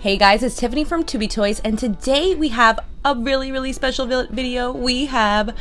Hey guys, it's Tiffany from Tubey Toys, and today we have a really special video. We have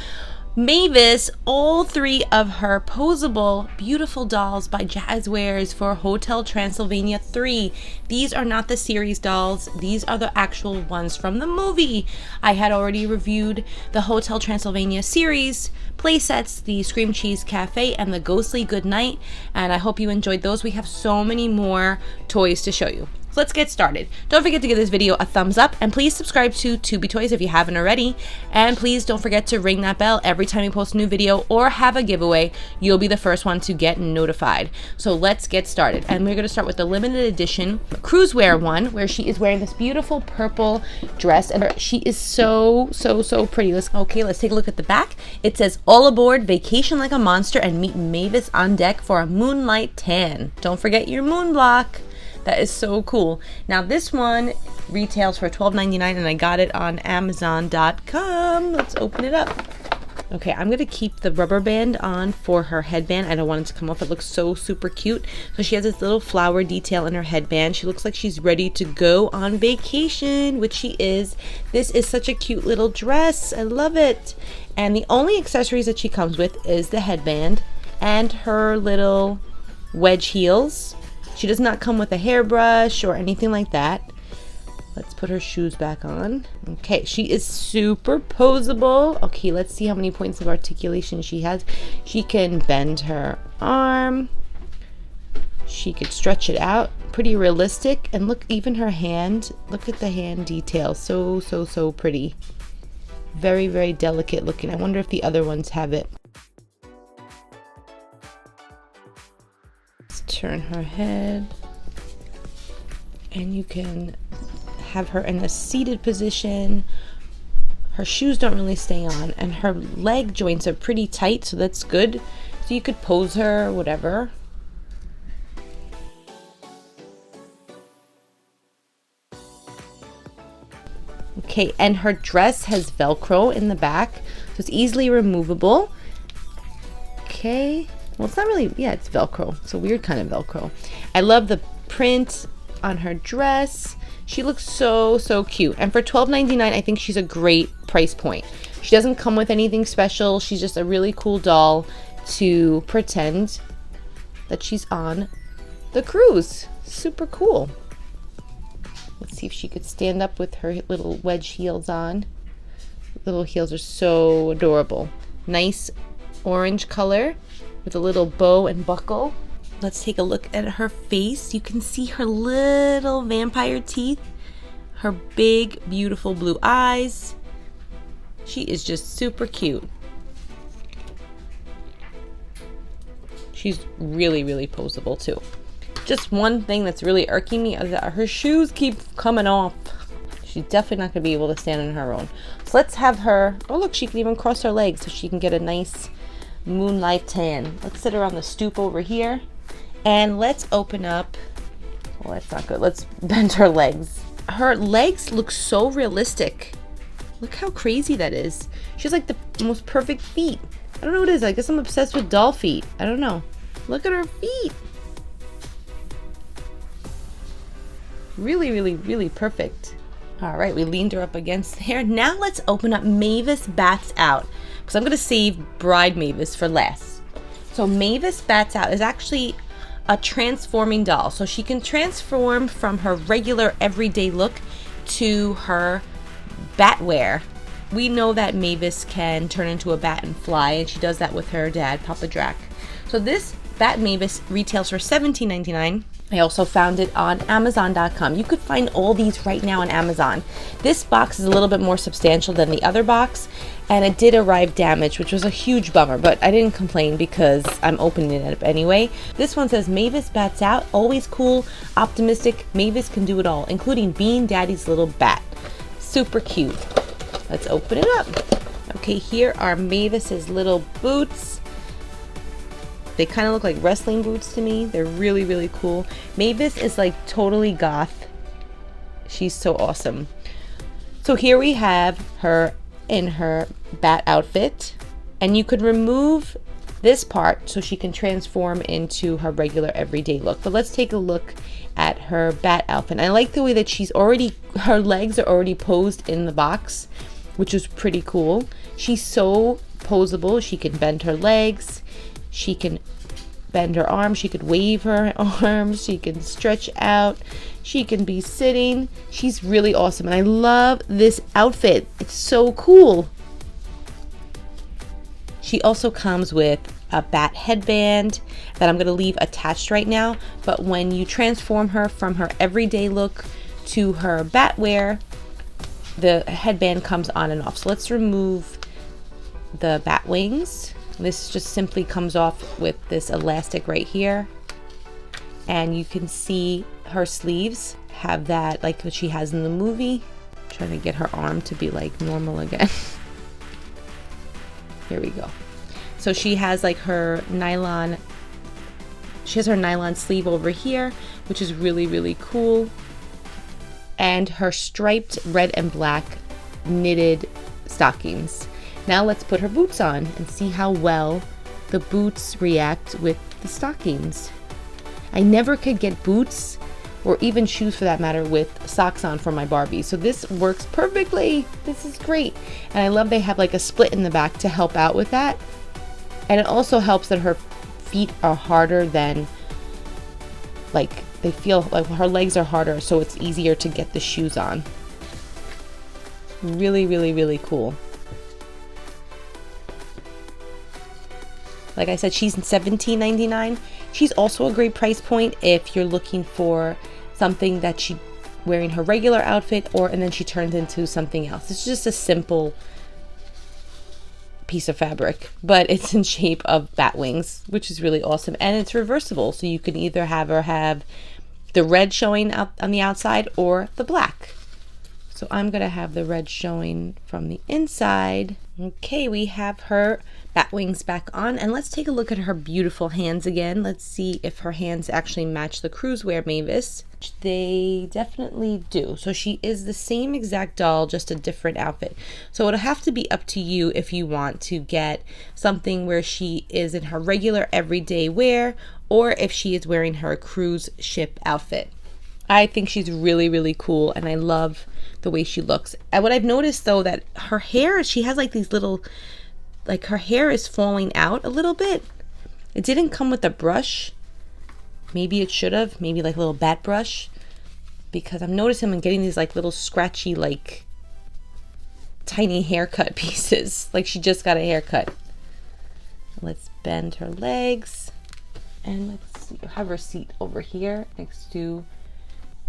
Mavis, all three of her Poseable beautiful dolls by Jazwares for Hotel Transylvania 3. These are not the series dolls, these are the actual ones from the movie. I had already reviewed the Hotel Transylvania series playsets, the Scream Cheese Cafe, and the Ghostly Goodnight, and I hope you enjoyed those. We have so many more toys to show you. So let's get started. Don't forget to give this video a thumbs up, and please subscribe to Tubey Toys if you haven't already. And please don't forget to ring that bell every time we post a new video or have a giveaway. You'll be the first one to get notified. So let's get started. And we're going to start with the limited edition Cruise Wear one, where she is wearing this beautiful purple dress, and she is so pretty. Let's take a look at the back. It says, "All aboard, vacation like a monster and meet Mavis on deck for a moonlight tan. Don't forget your moon block." That is so cool. Now this one retails for $12.99 and I got it on Amazon.com. Let's open it up. Okay, I'm gonna keep the rubber band on for her headband. I don't want it to come off. It looks so super cute. So she has this little flower detail in her headband. She looks like she's ready to go on vacation, which she is. This is such a cute little dress. I love it. And the only accessories that she comes with is the headband and her little wedge heels. She does not come with a hairbrush or anything like that. Let's put her shoes back on. Okay, she is super poseable. Okay, let's see how many points of articulation she has. She can bend her arm. She could stretch it out. Pretty realistic. And look, even her hand. Look at the hand detail. So pretty. Very delicate looking. I wonder if the other ones have it. Turn her head, and you can have her in a seated position. Her shoes don't really stay on, and her leg joints are pretty tight, so that's good. So you could pose her, whatever. Okay, and her dress has Velcro in the back, so it's easily removable. Okay. Well, it's not really, yeah, it's Velcro. It's a weird kind of Velcro. I love the print on her dress. She looks so cute. And for $12.99, I think she's a great price point. She doesn't come with anything special. She's just a really cool doll to pretend that she's on the cruise. Super cool. Let's see if she could stand up with her little wedge heels on. Little heels are so adorable. Nice orange color with a little bow and buckle. Let's take a look at her face. You can see her little vampire teeth, her big, beautiful blue eyes. She is just super cute. She's really poseable too. Just one thing that's really irking me is that her shoes keep coming off. She's definitely not gonna be able to stand on her own. So let's have her, oh look, she can even cross her legs so she can get a nice moonlight tan. Let's sit her on the stoop over here, and let's open up, well, that's not good. Let's bend her legs. Her legs look so realistic. Look how crazy that is. She has like the most perfect feet. I don't know what it is. I guess I'm obsessed with doll feet. I don't know. Look at her feet. Really perfect. All right, we leaned her up against there. Now let's open up Mavis Bats Out, because I'm going to save Bride Mavis for last. So Mavis Bats Out is actually a transforming doll. So she can transform from her regular everyday look to her bat wear. We know that Mavis can turn into a bat and fly, and she does that with her dad, Papa Drac. So this Bat Mavis retails for $17.99. I also found it on Amazon.com. You could find all these right now on Amazon. This box is a little bit more substantial than the other box, and it did arrive damaged, which was a huge bummer, but I didn't complain because I'm opening it up anyway. This one says, "Mavis Bats Out, always cool, optimistic, Mavis can do it all, including being daddy's little bat." Super cute. Let's open it up. Okay, here are Mavis's little boots. They kind of look like wrestling boots to me. They're really cool. Mavis is like totally goth. She's so awesome. So here we have her in her bat outfit, and you could remove this part so she can transform into her regular everyday look. But let's take a look at her bat outfit. I like the way that her legs are already posed in the box, which is pretty cool. She's so poseable. She can bend her legs, she can bend her arms, she could wave her arms, she can stretch out, she can be sitting. She's really awesome, and I love this outfit. It's so cool. She also comes with a bat headband that I'm going to leave attached right now, but when you transform her from her everyday look to her bat wear, the headband comes on and off. So let's remove the bat wings. This just simply comes off with this elastic right here, and you can see her sleeves have that like what she has in the movie. I'm trying to get her arm to be like normal again. Here we go. So she has like her nylon, she has her nylon sleeve over here, which is really, really cool. And her striped red and black knitted stockings. Now let's put her boots on and see how well the boots react with the stockings. I never could get boots, or even shoes for that matter, with socks on for my Barbie. So this works perfectly. This is great. And I love they have like a split in the back to help out with that. And it also helps that her feet are harder than, like, they feel like her legs are harder, so it's easier to get the shoes on. Really, really, really cool. Like I said, she's $17.99. She's also a great price point if you're looking for something that she wearing her regular outfit, and then she turns into something else. It's just a simple piece of fabric, but it's in shape of bat wings, which is really awesome. And it's reversible, so you can either have her have the red showing out on the outside or the black. So I'm gonna have the red showing from the inside. Okay, we have her bat wings back on, and let's take a look at her beautiful hands again. Let's see if her hands actually match the Cruise Mavis. They definitely do. So she is the same exact doll, just a different outfit. So it'll have to be up to you if you want to get something where she is in her regular everyday wear, or if she is wearing her cruise ship outfit. I think she's really, really cool, and I love the way she looks. And what I've noticed though, that her hair, she has like these little, like her hair is falling out a little bit. It didn't come with a brush. Maybe it should have, maybe like a little bat brush, because I'm noticing I'm getting these like little scratchy, like tiny haircut pieces, like she just got a haircut. Let's bend her legs, and let's have her seat over here next to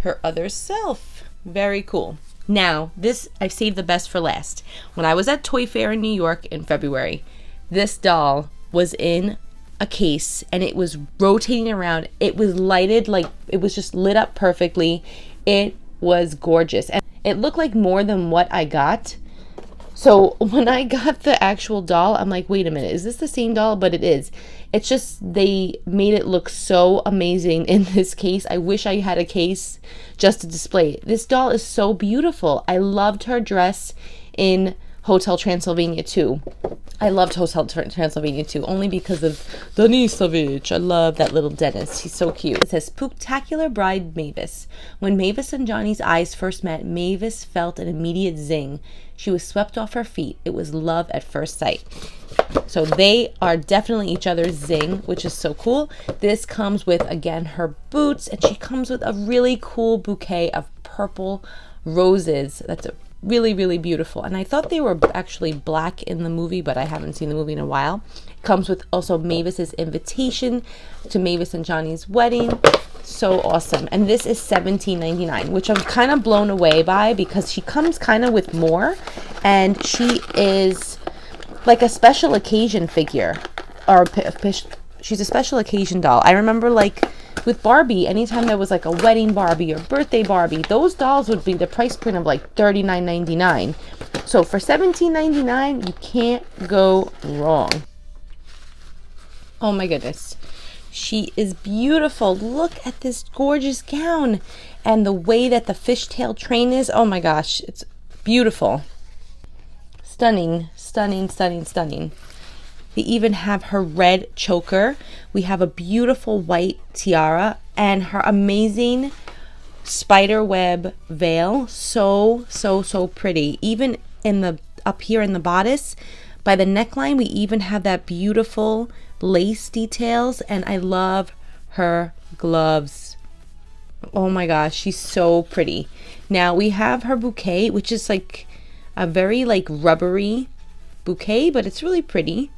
her other self. Very cool. Now, this I've saved the best for last. When I was at Toy Fair in New York in February, this doll was in a case and it was rotating around. It was lighted, like it was just lit up perfectly. It was gorgeous, and it looked like more than what I got. So when I got the actual doll, I'm like, wait a minute, is this the same doll? But it is. It's just they made it look so amazing in this case. I wish I had a case just to display it. This doll is so beautiful. I loved her dress in Hotel Transylvania too. I loved Hotel Transylvania too, only because of Denisovich. I love that little dentist. He's so cute. It says, Spook-tacular Bride Mavis. When Mavis and Johnny's eyes first met, Mavis felt an immediate zing. She was swept off her feet. It was love at first sight. So they are definitely each other's zing, which is so cool. This comes with, again, her boots, and she comes with a really cool bouquet of purple roses. That's a really, really beautiful. And I thought they were actually black in the movie, but I haven't seen the movie in a while. It comes with also Mavis's invitation to Mavis and Johnny's wedding. So awesome. And this is $17.99, which I'm kind of blown away by, because she comes kind of with more, and she is like a special occasion figure, or she's a special occasion doll. I remember, like with Barbie, anytime there was like a wedding Barbie or birthday Barbie, those dolls would be the price point of like $39.99. So for $17.99, you can't go wrong. Oh my goodness. She is beautiful. Look at this gorgeous gown, and the way that the fishtail train is. Oh my gosh, it's beautiful. Stunning, stunning, stunning, stunning. They even have her red choker. We have a beautiful white tiara and her amazing spider web veil. So pretty. Even in the up here in the bodice, by the neckline, we even have that beautiful lace details, and I love her gloves. Oh my gosh, she's so pretty. Now we have her bouquet, which is like a very like rubbery bouquet, but it's really pretty.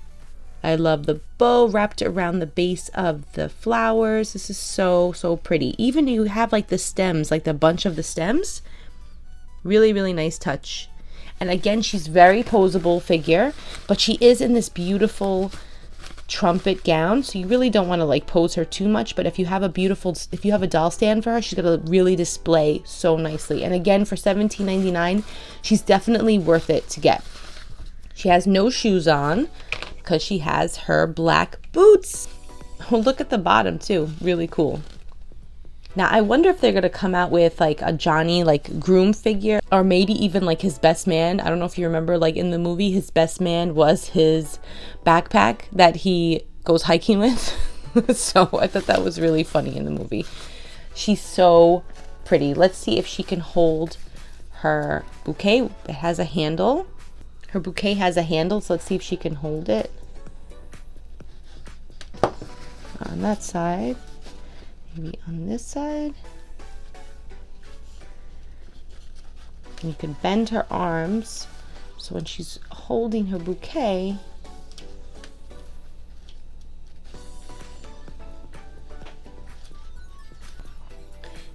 I love the bow wrapped around the base of the flowers. This is so pretty. Even you have like the stems, like the bunch of the stems. Really nice touch. And again, she's very poseable figure, but she is in this beautiful trumpet gown, so you really don't want to like pose her too much. But if you have a doll stand for her, she's gonna really display so nicely. And again, for $17.99, she's definitely worth it to get. She has no shoes on because she has her black boots. Oh, look at the bottom too, really cool. Now I wonder if they're gonna come out with like a Johnny like groom figure, or maybe even like his best man. I don't know if you remember, like in the movie, his best man was his backpack that he goes hiking with. So I thought that was really funny in the movie. She's so pretty. Let's see if she can hold her bouquet. It has a handle. Her bouquet has a handle, so let's see if she can hold it. On that side. Maybe on this side. And you can bend her arms so when she's holding her bouquet,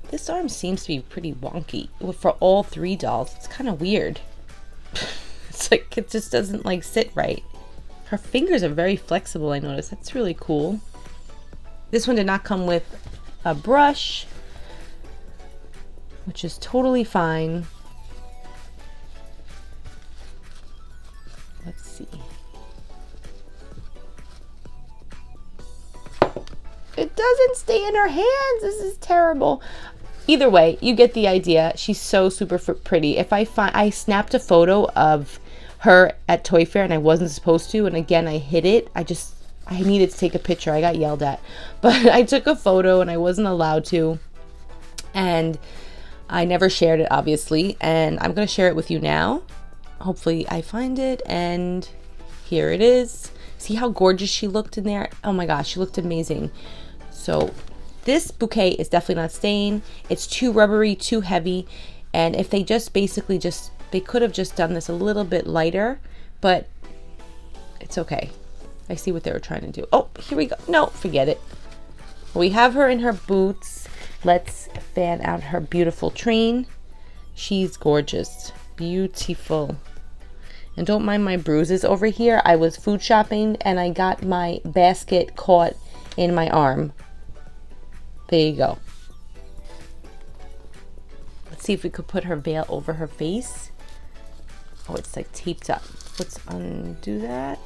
this arm seems to be pretty wonky. For all three dolls, it's kind of weird. It's like it just doesn't like sit right. Her fingers are very flexible, I noticed. That's really cool. This one did not come with a brush, which is totally fine. Let's see. It doesn't stay in her hands. This is terrible. Either way, you get the idea. She's so super pretty. If I snapped a photo of her at Toy Fair and I wasn't supposed to, and again I hid it. I needed to take a picture. I got yelled at. But I took a photo and I wasn't allowed to. And I never shared it, obviously. And I'm going to share it with you now. Hopefully I find it. And here it is. See how gorgeous she looked in there? Oh my gosh, she looked amazing. So this bouquet is definitely not staying. It's too rubbery, too heavy. And if they just basically they could have just done this a little bit lighter. But it's okay. I see what they were trying to do. Oh, here we go. No, forget it. We have her in her boots. Let's fan out her beautiful train. She's gorgeous. Beautiful. And don't mind my bruises over here. I was food shopping and I got my basket caught in my arm. There you go. Let's see if we could put her veil over her face. Oh, it's like taped up. Let's undo that.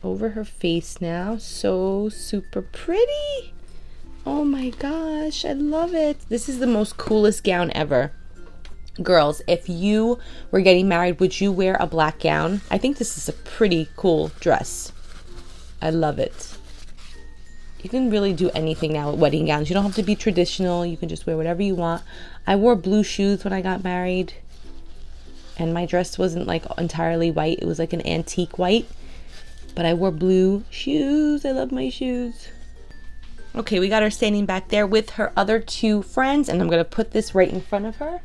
Over her face now. So super pretty. Oh my gosh, I love it. This is the most coolest gown ever. Girls, if you were getting married, would you wear a black gown? I think this is a pretty cool dress. I love it. You can really do anything now with wedding gowns. You don't have to be traditional. You can just wear whatever you want. I wore blue shoes when I got married, and my dress wasn't like entirely white. It was like an antique white. But I wore blue shoes. I love my shoes. Okay, we got her standing back there with her other two friends, and I'm going to put this right in front of her.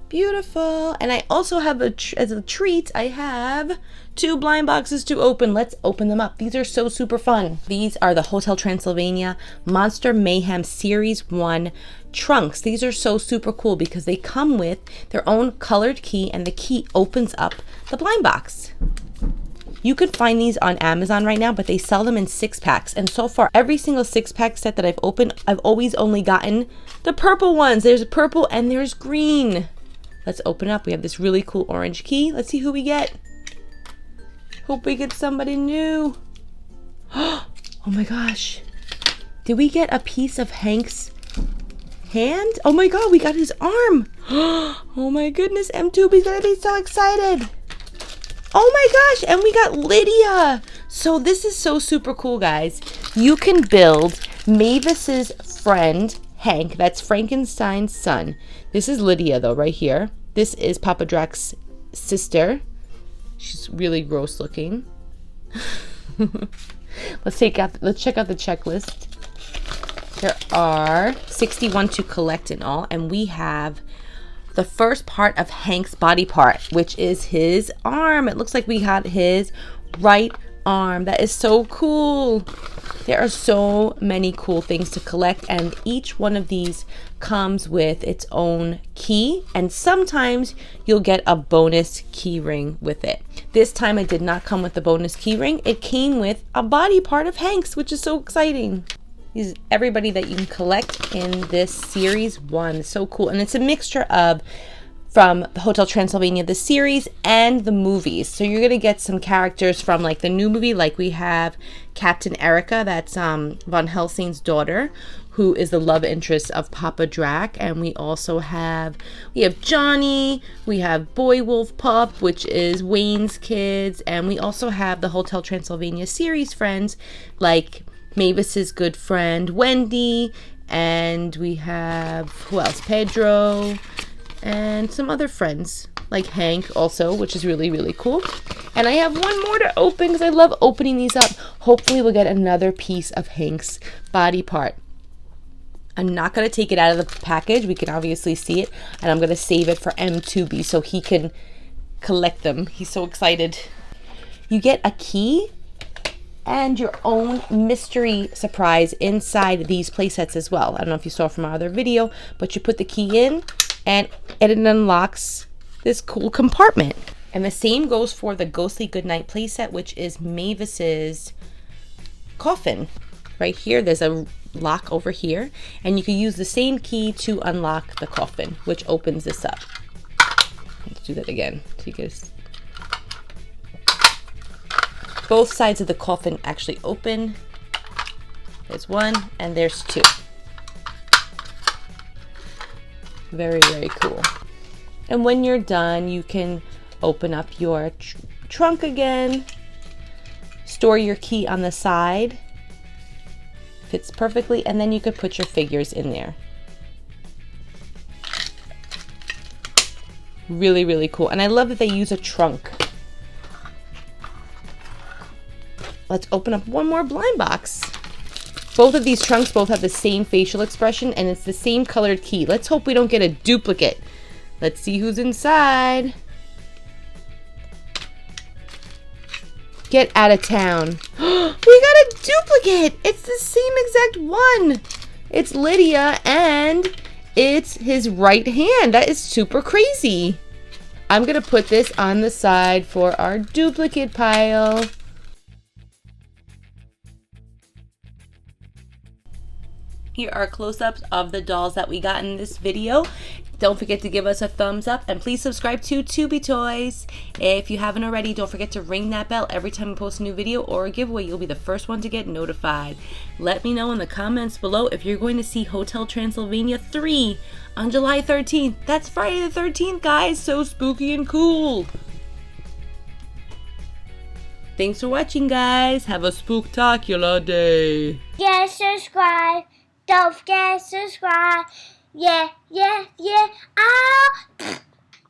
Beautiful. And I also have, as a treat, I have 2 blind boxes to open. Let's open them up. These are so super fun. These are the Hotel Transylvania Monster Mayhem Series 1 trunks. These are so super cool because they come with their own colored key, and the key opens up the blind box. You could find these on Amazon right now, but they sell them in 6-packs. And so far, every single 6-pack set that I've opened, I've always only gotten the purple ones. There's purple and there's green. Let's open up. We have this really cool orange key. Let's see who we get. Hope we get somebody new. Oh my gosh. Did we get a piece of Hank's hand. Oh my god, we got his arm. Oh my goodness, Tubey's gonna be so excited. Oh my gosh, and we got Lydia. So this is so super cool, guys. You can build Mavis's friend, Hank. That's Frankenstein's son. This is Lydia, though, right here. This is Papa Drax's sister. She's really gross looking. Let's check out the checklist. There are 61 to collect in all, and we have the first part of Hank's body part, which is his arm. It looks like we got his right arm. That is so cool. There are so many cool things to collect, and each one of these comes with its own key, and sometimes you'll get a bonus key ring with it. This time it did not come with the bonus key ring. It came with a body part of Hank's, which is so exciting. Is everybody that you can collect in this series 1. So cool. And it's a mixture of from the Hotel Transylvania, the series, and the movies. So you're gonna get some characters from like the new movie, like we have Captain Erica, that's Von Helsing's daughter, who is the love interest of Papa Drac. And we also have Johnny, we have Boy Wolf Pup, which is Wayne's kids, and we also have the Hotel Transylvania series friends like Mavis's good friend Wendy, and we have, who else? Pedro, and some other friends like Hank also, which is really, really cool. And I have one more to open because I love opening these up. Hopefully we'll get another piece of Hank's body part. I'm not going to take it out of the package. We can obviously see it, and I'm going to save it for Tubey so he can collect them. He's so excited. You get a key and your own mystery surprise inside these play sets as well. I don't know if you saw from our other video, but you put the key in and it unlocks this cool compartment. And the same goes for the Ghostly Goodnight play set, which is Mavis's coffin. Right here, there's a lock over here, and you can use the same key to unlock the coffin, which opens this up. Let's do that again. So you guys, both sides of the coffin actually open. There's one and there's two. Very, very cool. And when you're done, you can open up your trunk again, store your key on the side, fits perfectly, and then you could put your figures in there. Really, really cool. And I love that they use a trunk. Let's open up one more blind box. Both of these trunks both have the same facial expression, and it's the same colored key. Let's hope we don't get a duplicate. Let's see who's inside. Get out of town. We got a duplicate. It's the same exact one. It's Lydia, and it's his right hand. That is super crazy. I'm going to put this on the side for our duplicate pile. Here are close-ups of the dolls that we got in this video. Don't forget to give us a thumbs up, and please subscribe to Tubey Toys. If you haven't already, don't forget to ring that bell every time we post a new video or a giveaway. You'll be the first one to get notified. Let me know in the comments below if you're going to see Hotel Transylvania 3 on July 13th. That's Friday the 13th, guys. So spooky and cool. Thanks for watching, guys. Have a spooktacular day. Yeah, subscribe. Don't forget to subscribe. Yeah. Don't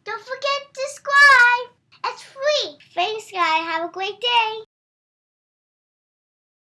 forget to subscribe. It's free. Thanks, guys. Have a great day.